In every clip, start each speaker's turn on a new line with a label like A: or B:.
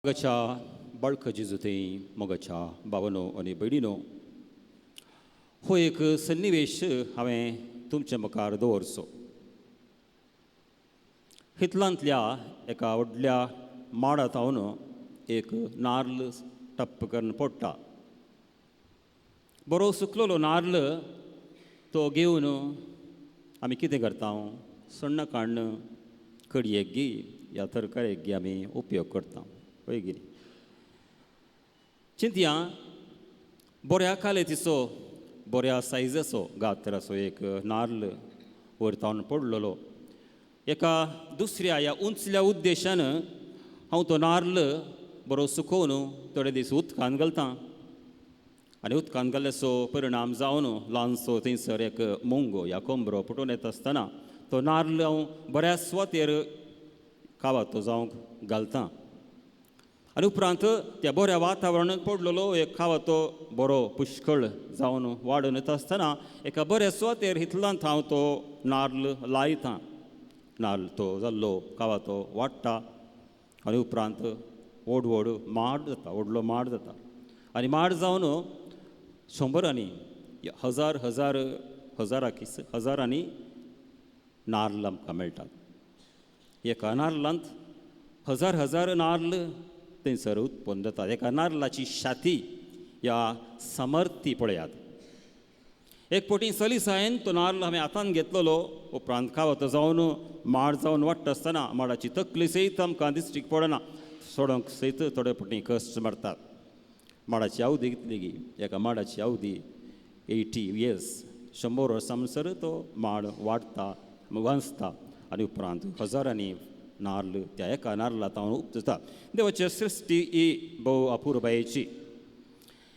A: मोगाच्या बाळक जिजुते मोगाच्या भावनो आनी भयणीनो, हो एक सन्निवेश हांवें तुमच्या मुखार दवरचो. हितलांतल्या एका व्हडल्या माडांत हांवन एक नाल्ल टप्प करून पडटा. बरो सुकलेलो नाल्ल तो घेवन आमी कितें करता? सण्ण काडून कडयेक गी या तरकारेक गी आमी उपयोग करता. पळय गी चिंतया, बऱ्या कालेतीचो बऱ्या सायजाचो गात्राचो एक नाल्ल वयर पडलेलो. एका दुसऱ्या ह्या उंचल्या उद्देशान हांव तो नाल्ल बरो सुकोवन थोडे दीस उदकान घालता. आनी उदकान घाल्ल्याचो परिणाम जावन ल्हानसो थंयसर एक मोंगो या कोंबरो फुटून येता आसतना तो नाल्ल हांव बऱ्या सुवातेर कावातो जावंक घालता. आनी उपरांत त्या बऱ्या वातावरणांत पडलेलो एक खावातो बरो पुष्कळ जावन वाडून येता आसतना एका बऱ्या सुवातेर हितलांत हांव तो नाल्ल लायता. नाल्ल तो जाल्लो खावातो वाडटा आनी उपरांत व्हड माड जाता, व्हडलो माड जाता. आनी माड जावन शंबरांनी हजारांनी नाल्ल आमकां मेळटात. एका नाल्लांत हजार नाल्ल थंयसर उत्पन्न जाता. एका नाल्लाची शाती ह्या समर्थी पळयात. एक फावटी सलिसायेन तो नाल्ल हांवें हातान घेतलेलो. उपरांत खावतो जावन माड जावन वाडटा आसतना माडाची तकली सयत आमकां दिश्टीक पडना, सोडोंक सयत थोडे फावटी कश्ट मारतात. माडाची अवधी कितली गी? एका माडाची अवधी 80 years, 100 वर्सां म्हणसर तो माड वाडटा, वंचता आनी उपरांत हजारांनी नाल्ल त्या एका नाल्लांत हांव उपजता. देवाची सृश्टी ही भोव अपुर्बायेची.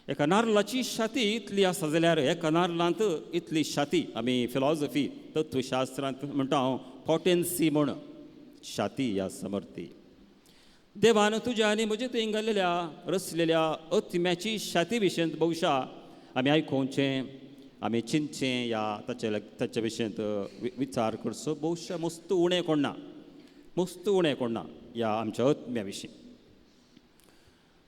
A: एका नाल्लाची शाती इतली आसा जाल्यार एका नाल्लांत इतली शाती आमी फिलॉसॉफी तत्वशास्त्रांत म्हणटा हांव पोटेन्सी म्हूण शाती ह्या समर्थी. देवान तुज्या आनी म्हजे थंय घाल्लेल्या रचलेल्या आत्म्याची शाती विशयींत भोवशा आमी आयकुचें, आमी चिंतचें या ताच्या विशयींत विचार करचो भोवशा मस्त उणें कोणना ह्या आमच्या आत्म्या विशीं.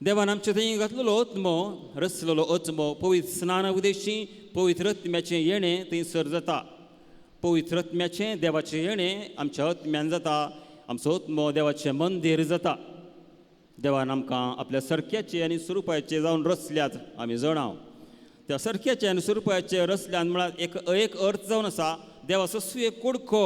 A: देवान आमचे थंय घातलेलो आत्मो, रचलेलो आत्मो पवित्र स्नाना उद्देशी पवित्र आत्म्याचें येणें थंयसर जाता. पवित्र आत्म्याचें देवाचें येणें आमच्या आत्म्यान जाता. आमचो आत्मो देवाचें मंदीर जाता. देवान आमकां आपल्या सारक्याचे आनी स्वरुपाचे जावन रचल्यात आमी जाणाव. त्या सारक्याचे आनी स्वरुपाचे रचल्यान म्हळ्यार एक अर्थ जावन आसा देवाचो एक कुडको,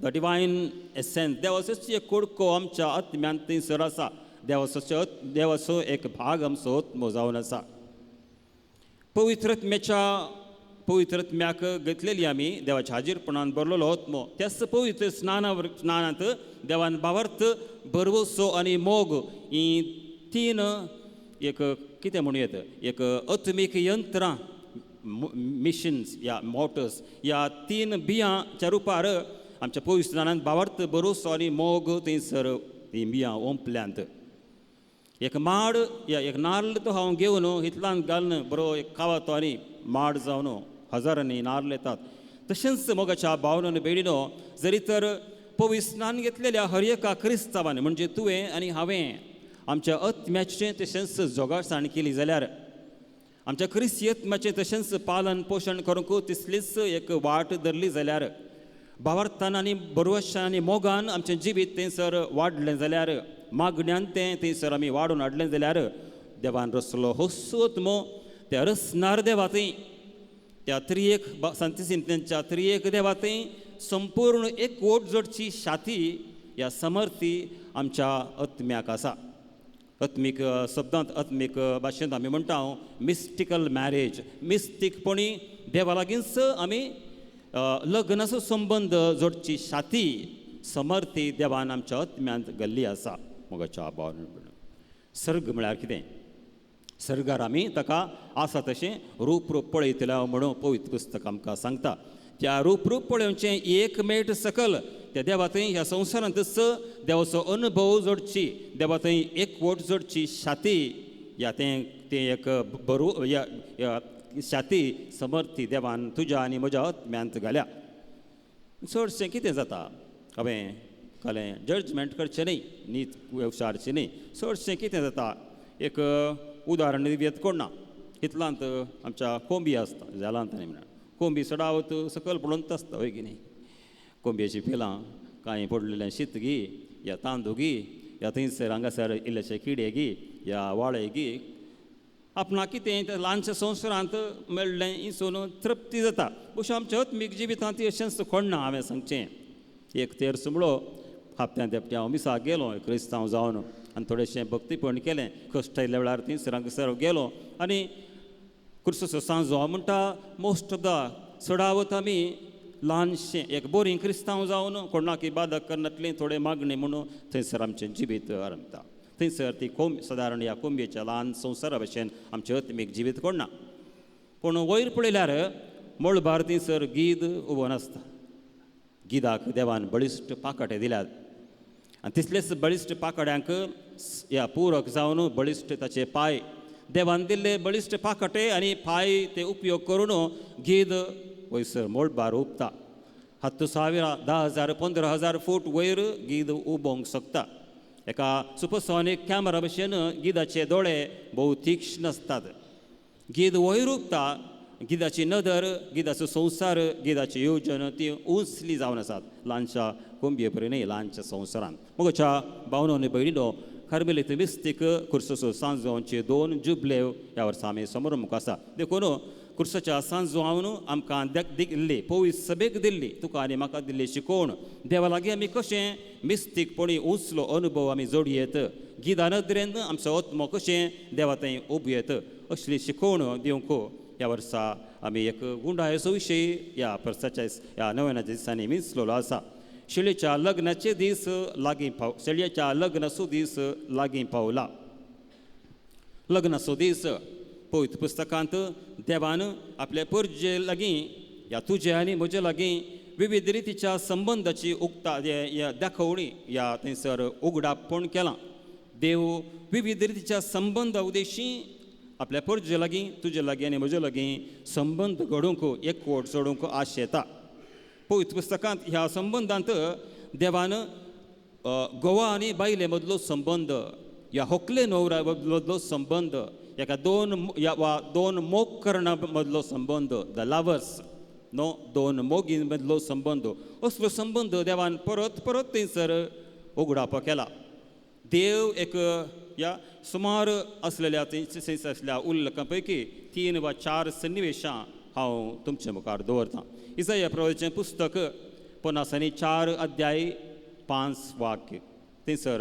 A: द डिवायन एसेन्स. देवाचो एक कुडको आमच्या आत्म्यान थंयसर आसा. देवाचो एक भाग आमचो आत्मो जावन आसा. पवित्र आत्म्याक घेतलेली आमी देवाच्या हाजीरपणान भरलेलो आत्मो. त्याच पवित्र स्नानांत देवान भावार्थ, बरवसो आनी मोग ही तीन एक कितें म्हणूं एक आत्मीक यंत्रां, मिशन्स या मोटर्स ह्या तीन बियांच्या रुपार आमच्या पवित्र स्नानांत भावार्थ, बरवसो आनी मोग थंयसर हीं बियां ओंपल्यांत. एक माड या एक नाल्ल तो हांव घेवन हितलांत घालून बरो एक खावातो आनी माड जावन हजारांनी नाल्ल येतात. तशेंच मोगाच्या भावनान बेडिनो, जरी तर पवित्र स्नान घेतलेल्या हर एका क्रिस्तावान म्हणजे तुवें आनी हांवें आमच्या आत्म्याचें तशेंच जोगासाण केली जाल्यार, आमच्या क्रिस्ती आत्म्याचें तशेंच पालन पोशण करूंक तितलीच एक वाट धरली जाल्यार, भावार्थान आनी बरवशान आनी मोगान आमचें जिवीत थंयसर वाडलें जाल्यार, मागण्यांत तें थंयसर आमी वाडून हाडलें जाल्यार, देवान रचलो होसो आत्मो त्या रचणार देवातय, त्या त्रियेक संतसिंत्यांच्या त्रियेक देवातय संपूर्ण एकवट जोडची शाती ह्या समर्थी आमच्या आत्म्याक आसा. आत्मीक शब्दांत, आत्मीक भाशेंत आमी म्हणटा मिस्टिकल मॅरेज. मिस्टीकपणी देवा लागींच आमी लग्नाचो संबंध जोडची शाती समर्थी देवान आमच्या आत्म्यांत घाल्ली आसा. मोगाच्या भावनान सर्ग म्हळ्यार कितें? सर्गार आमी ताका आसा तशें रूप पळयतल्या म्हणून पवित्र पुस्तक आमकां सांगता. त्या रूप पळोवचें एक मेट सकल त्या देवा थंय ह्या संवसारांतच देवाचो अनुभव जोडची, देवा थंय एकवट जोडची शाती या तें एक बरो या शाती समर्थी देवान तुज्या आनी म्हज्या आत्म्यांत घाल्या. चडशें कितें जाता? हांवें कळ्ळें जजमेंट करचें न्ही नीत विचारची न्ही चडशें कितें जाता एक उदाहरण दिवंक कोणना इतलांत आमच्या कोंबी आसता जालांत न्ही म्हणून कोंबी सडावत सकयल पडून आसता वय की न्ही कोंबयेची पिलां कांय पडलेलें शीत गी या तांदूळ गी या थंयसर हांगासर इल्लेशे किडे गी या वाळे गी आपणाक कितें त्या ल्हानशा संवसारांत मेळ्ळें हिसून तृप्ती जाता अशें आमच्या आत्मीक जिवितांत अशेंच कोणना हांवें सांगचें एक तेर सुमळो हप्त्यां तेपट्या हांव मिसाक गेलो क्रिस्तांव जावन आनी थोडेंशें भक्तीपण केलें कश्ट आयिल्ल्या वेळार थंयसर हांगासर गेलो आनी क्रिस्तूस सांजो हांव म्हणटा मोस्ट ऑफ द सडावत आमी ल्हानशें एक बोरीं क्रिस्तांव जावन कोणाक इबादत करनातलीं थोडे मागणी म्हणून थंयसर आमचें जिवीत आरंभता थंयसर ती सादारण ह्या कोंबयेच्या ल्हान संवसारा भशेन आमचें आत्मीक जिवीत कोणना पूण वयर पळयल्यार मळबार थंयसर गीद उबो नासता गिदाक देवान बळिश्ट पाकटे दिल्यात आनी तितलेच बळिश्ट पाकड्यांक ह्या पुरक जावन बळिश्ट ताचे पांय देवान दिल्ले बळिश्ट पाकटे आनी पांय ते उपयोग करून गीद वयसर मळबार उपता 10,000 10,000 15,000 फूट वयर गीद उबोवंक शकता एका सुपरसॉनीक कॅमेरा भशेन गिदाचे दोळे भोव तीक्ष्ण आसतात गीद वयर उपता गिदाची नदर गिदाचो संवसार गिदाची येवजण ती उंचली जावन आसात ल्हानशा कोंबये पर्यंत ल्हानशा संवसारान मगच्या भावनो आनी भयणीनो कार्मेलीत मिस्तीक क्रिस्तूस सांजोवचे 2 जुबलेव ह्या वर्सा आमी समोर मुखार आसा देखून क्रिस्ताच्या सांजोवन आमकां दिल्ली पवित्र सभेक दिल्ली तुका आनी म्हाका दिल्ली शिकोवण देवा लागीं आमी कशें मिस्तीकपणी उंचलो अनुभव आमी जोडयेत गिदा नदरेन आमचो आत्मो कशें देवा थंय उबयेत असली शिकोवण दिवंक ह्या वर्सा आमी एक गुंडायेचो विशय ह्या वर्साच्या ह्या नव्याच्या दिसांनी मिसलेलो आसा शेळयेच्या लग्नाचे दीस लागीं शेळयेच्या लग्नाचो दीस लागीं पावला लग्नाचो दीस पवित्र पुस्तकांत देवान आपल्या परजे लागीं ह्या तुजे आनी म्हजे लागीं विविध रितीच्या संबंदाची उक्ता दाखोवणी ह्या थंयसर उगडापण केलां देव विविध रितीच्या संबंदा उद्देशी आपल्या परजे लागीं तुजे लागीं आनी म्हजे लागीं संबंद घडोवंक एकवट जोडूंक आश येता पवित्र पुस्तकांत ह्या संबंदांत देवान घोवा आनी बायले मदलो संबंद ह्या होकले न्हवऱ्या मदलो संबंद एका दोन मोग करणा मदलो संबंद द लवर्स नो 2 मोगी मदलो संबंद असलो संबंद देवान परत परत थंयसर उगडाप केला देव एक ह्या सुमार असलेल्या थंयसर असलेल्या उल्लेखां पैकी 3 वा 4 सन्निवेशां हांव तुमचे मुखार दवरतां इसाया प्रवचन पुस्तक 54 अध्याय 5 वाक्य थंयसर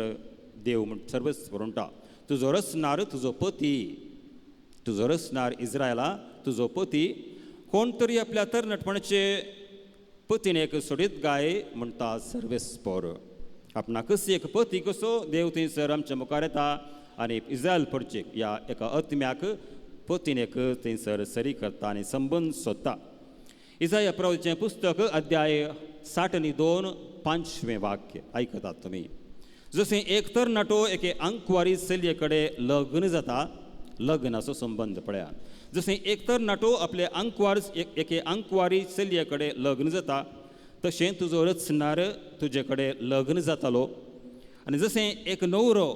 A: देव सर्वस्व म्हणटा तुजो रचणार तुजो इस्रायला तुजो पती कोण तरी आपल्या तरणाटपणाचे पतीन एक सोडीत गाय म्हणटा सर्वेस्पर आपणाकच एक पती कसो देव थंयसर आमच्या मुखार येता आनी इस्रायल परचेक ह्या एका आत्म्याक पतीन एक थंयसर सरी करता आनी संबंद सोदता इसाया प्रवचन पुस्तक अध्याय 62 5वें वाक्य आयकतात तुमी जशें एक तरणाटो एके अंकवारी चलये कडेन लग्न जाता लग्नाचो संबंद पळया जशें एक तरणाटो आपले एके अंकवारी चलये कडेन लग्न जाता तशें तुजो रचणार तुजे कडेन लग्न जातालो आनी जशें एक न्हवरो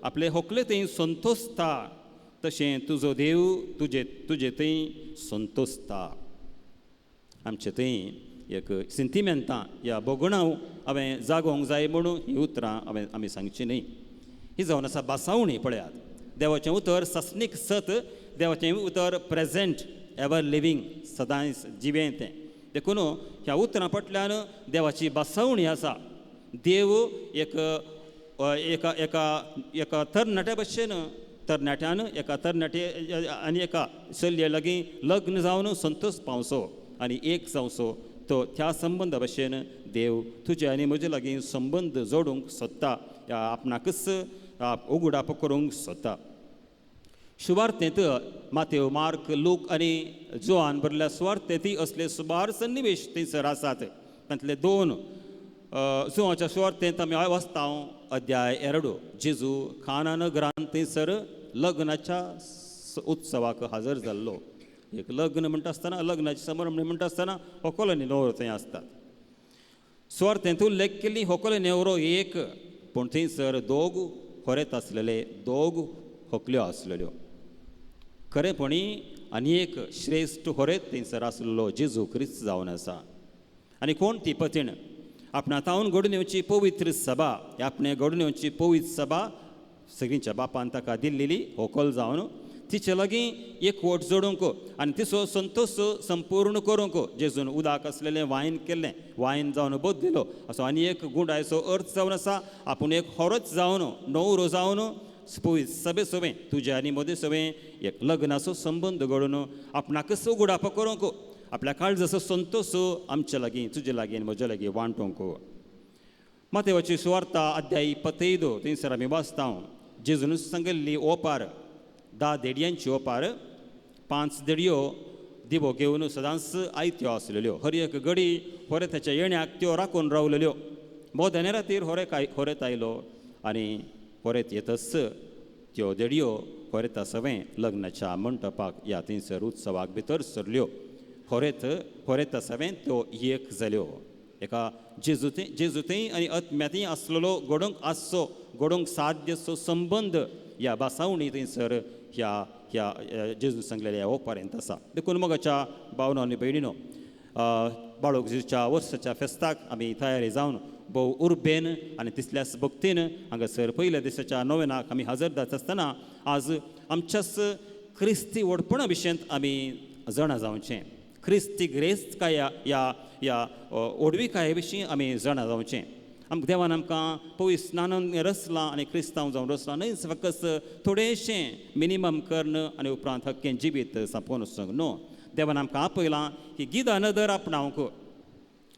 A: आपले होकले थंय संतोसता तशें तुजो देव तुजे थंय संतोसता आमचे थंय एक सिंतिमेंतां ह्या बोगणांव हांवें जागोवंक जाय म्हणून ही उतरां आमी सांगची न्ही ही जावन आसा बासावणी पळयात देवाचें उतर सस्नीक सत देवाचें उतर प्रेजेंट एवर लिवींग सदांच जिवेतें देखून ह्या उतरां फाटल्यान देवाची बासावणी आसा देव एका तरणाट्या भशेन तरणाट्यान एका तरणाटे आनी एका चलये लागीं लग्न जावन संतोश पावसो आनी एक जावचो तो त्या संबंदा भशेन देव तुजे आनी म्हजे लागीं संबंद जोडूंक सोदता आपणाकच उगडाप करूंक सोदता सुवार्थेंत मातेव मार्क लूक आनी जोआन बरयल्ल्या सुवार्थेंतय असले सुमार सन्निवेश थंयसर आसात तांतले 2 जोआच्या सुवार्थेंत आमी वाचता अध्याय 2 जेजू खाना नगरांत थंयसर लग्नाच्या उत्सवाक हजर जाल्लो एक लग्न म्हणटा आसतना लग्नाची समारंभ म्हणटा आसतना होकल आनी न्हवरो थंय आसतात सुवार्थेंतून उल्लेख केल्ली होकले नेवरो एक पूण थंयसर दोग होरेत आसलेले दोग होकल्यो आसलेल्यो खरेपणी आनी एक श्रेश्ठ होरेत थंयसर आसलेलो जेजू क्रिस्त जावन आसा आनी कोण ती पतीण आपणातावन घडून येवची पवित्र सभा आपणे घडून येवची पवित्र सभा सगळींच्या बापान ताका दिल्लेली होकल जावन तिचे लागीं एकवट जोडूंक आनी तिचो संतोश संपूर्ण करूंक जेजून उदाक आसलेलें वायन केल्लें वायन जावन बोध दिलो असो आनी एक गुंडायचो अर्थ जावन आसा आपूण एक होरोच जावन णवरो जावन पवित्र सभे सोबे तुजे आनी मदें सोबे एक लग्नाचो संबंद घडोवन आपणाकच उगडाप करूंक आपल्या काळजाचो संतोश आमचे लागीं तुजे लागीं आनी म्हजे लागीं वांटूंक मातेवाची सुवार्ता अध्याय 25 थंयसर आमी वाचता जेजून सांगिल्ली ओपार 10 देडयांची ओपार 5 देडयो दिवो घेवन सदांच आयत्यो आसलेल्यो हर एक घडी होरेताच्या येण्याक त्यो राखून रावलेल्यो मोदने रातीर होरेत आयलो आनी होरेत येतच त्यो देडयो होरेता सवें लग्नाच्या मंटपाक ह्या थंयसर उत्सवाक भितर सरल्यो होरेता सवें त्यो एक जाल्यो एका जेजुतेय आनी आत्म्यातय आसलेलो घडोवंक साध्यसो संबंद ह्या बासावणी थंयसर ह्या जेजू सांगलेल्या ओपारेंत आसा देखून मोगाच्या भावनो आनी भयणीनो बाळूक जेजूच्या वर्साच्या फेस्ताक आमी तयारी जावन भोव उर्बेन आनी तितल्याच भक्तीन हांगासर पयल्या दिसाच्या नोवेनाक आमी हजर जाता आसतना आज आमच्याच क्रिस्ती ओडपणा विशयंत आमी जाणा जावचें क्रिस्ती ग्रेस्त ह्या ओडविकाये विशीं आमी जाणा जावचें देवान आमकां पवित्र स्नानान रचलां आनी क्रिस्तांव जावन रचलां न्हय फकत थोडेशें मिनिमम कर्ण आनी उपरांत हक्केन जिवीत सांपोवन वचूंक न्हू देवान आमकां आपयलां ही गिदा नदर आपणावंक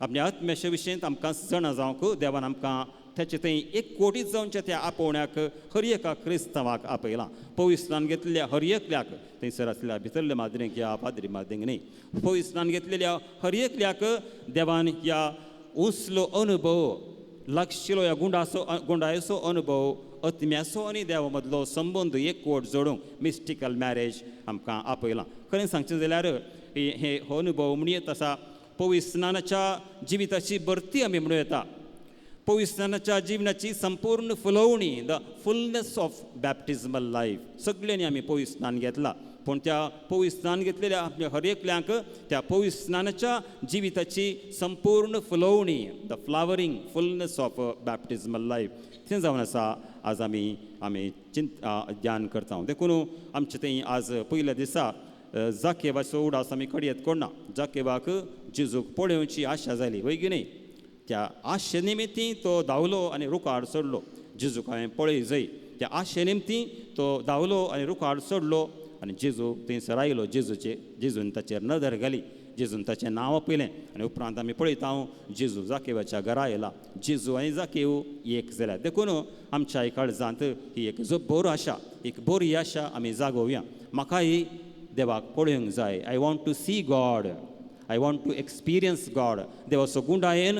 A: आपल्या आत्म्याच्या विशयंत आमकां जाणा जावंक देवान आमकां ताचे थंय एक कोटीच जावच्या त्या आपोवण्याक हर एका क्रिस्तांवाक आपयलां पवित्र स्नान घेतलेल्या हर एकल्याक थंयसर आसलेल्या भितरल्या माद्रेंक या पाद्री माद्रेंक न्ही पवित्र स्नान घेतलेल्या हर एकल्याक देवान ह्या उसलो अनुभव लागशिल्लो ह्या गुंडायचो अनुभव आत्म्याचो आनी देवा मदलो संबंद एकवट जोडूंक मिस्टिकल मॅरेज आमकां आपयलां खरें सांगचें जाल्यार हे हो अनुभव म्हणून येत आसा पवित्र स्नानाच्या जिविताची भरती आमी म्हणूं येता पवित्र स्नानाच्या जिवनाची संपूर्ण फुलोवणी द फुलनेस ऑफ बॅप्टिजमल लायफ सगळ्यांनी आमी पवित्र स्नान घेतलां पूण त्या पवित्र स्नान घेतलेल्या आपल्या हर एकल्यांक त्या पवित्र स्नानाच्या जिविताची संपूर्ण फुलोवणी द फ्लावरींग फुलनेस ऑफ बॅप्टिजमल लायफ तें जावन आसा आज आमी ध्यान करता देखून आमचे थंय आज पयल्या दिसा जाकेवाचो उडास आमी कडयत कोणना जाकेवाक जेजूक पळोवची आशा जाली वय की न्ही त्या आशे निमित्ती तो धांवलो आनी रुखार चडलो जेजूक हांवें पळय जाय त्या आशे निमती तो धांवलो आनी रुखार चडलो आनी जेजू थंयसर आयलो जेजून ताचेर नदर घाली जेजून ताचें नांव आपयलें आनी उपरांत आमी पळयता जेजू जाकेवाच्या घरा आयला जेजू आनी जाकेव एक जाल्यार देखून आमच्या काळजांत ही एक बरी आशा एक बरी आशा आमी जागोवया म्हाकाय देवाक पळोवंक जाय I want to see God I want to experience God देवाचो गुंडायेन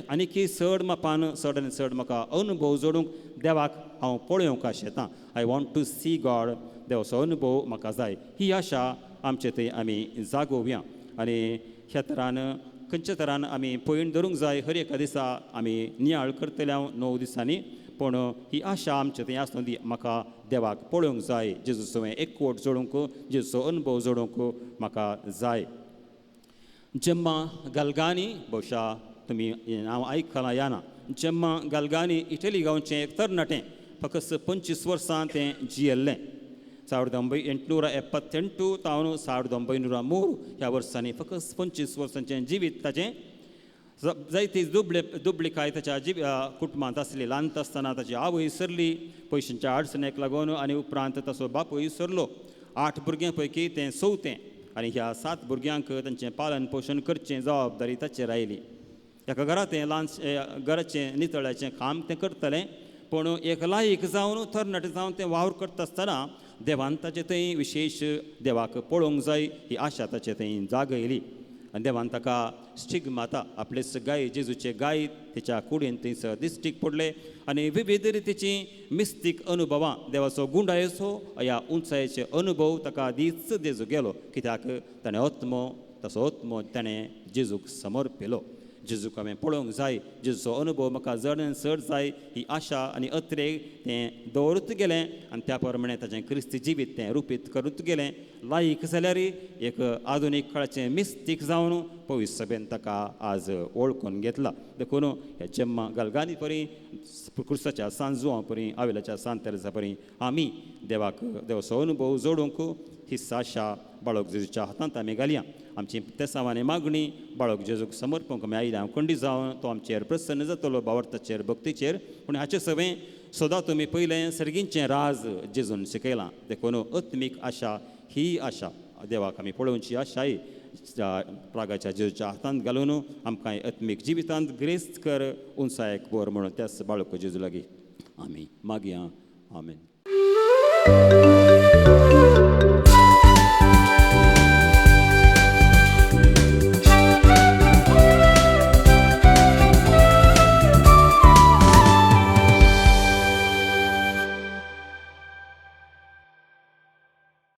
A: आनीक चड मापान चड आनी चड म्हाका अनुभव जोडूंक देवाक हांव पळोवंक आशेतां आय वॉन्ट टू सी गॉड देवाचो अनुभव म्हाका जाय ही आशा आमचे थंय आमी जागोवया आनी ह्या तरान खंयच्या तरान आमी पयण धरूंक जाय हर एका दिसा आमी नियाळ करतले 9 दिसांनी पूण ही आशा आमचे थंय आसूं दी म्हाका देवाक पळोवंक जाय जेजू सवय एकवट जोडूंक जेजूचो अनुभव जोडूंक म्हाका जाय जेम्मा गलगानी भोवशा तुमी हांव आयकलां याना जेम्मा गलगानी इटली गांवचें एक तरणाटें फकत 25 वर्सां तें जियेल्लें 1878 तावन 1903 ह्या वर्सांनी फकत 25 वर्सांचें जिवीत ताचें जायती दुबळीकाय ताच्या कुटुंबांत आसली ल्हान आसतना ताची आवय सरली पयशांच्या अडचणेक लागून आनी उपरांत ताचो बापूय सरलो 8 भुरग्यां पैकी तें 4थें आनी ह्या 7 भुरग्यांक तांचें पालन पोशण करचें जबाबदारी ताचेर आयली एका घरांत ल्हान घराचें नितळाचें काम तें करतलें पूण एक लायक जावन तरणाटें जावन तें वावर करता आसतना देवान ताचे थंय विशेश देवाक पळोवंक जाय ही आशा ताचे थंय जागयली आनी देवान ताका स्टिग्माता आपलेच गाय जेजूचे गाय तिच्या कुडीन थंयसर दिश्टीक पडले आनी विविध रितीची मिस्तीक अनुभवां देवाचो गुंडायेचो ह्या उंचायेचे अनुभव ताका दीस जेजू गेलो कित्याक ताणें तसो आत्मो ताणें जेजूक समर्पिलो जेजूक हांवें पळोवंक जाय, जेजूचो अनुभव म्हाका चड आनी चड जाय, ही आशा आनी अत्रेक तें दवरूच गेलें आनी त्या प्रमाणे ताचें क्रिस्ती जिवीत तें रुपीत करूच गेलें. लायक जाल्यार एक आधुनीक काळाचें मिस्तीक जावन पवित्र सभेन ताका आज वळखून घेतला. देखून ह्या जम्मा गलगानी परी क्रिस्ताच्या सांजुआ परी आविलाच्या सांत तेरेसा परी आमी देवाक देवाचो अनुभव जोडूंक ही आशा बाळक जेजूच्या हातांत आमी घालया. आमची तेसावानी मागणी बाळक जेजूक समर्पूंक आमी आयल्या खंडी जावन तो आमचेर प्रसन्न जातलो भावार्थाचेर भक्तीचेर. पूण हाचे सवें सदां तुमी पयलें सर्गींचें राज जेजून शिकयलां. देखून आत्मीक आशा ही आशा देवाक आमी पळोवची आशाय प्रागाच्या जेजूच्या हातांत घालून आमकां आत्मीक जिवितांत ग्रेस्त कर उंचायक बर म्हणून त्याच बाळक जेजू लागीं आमी मागया. आमेन.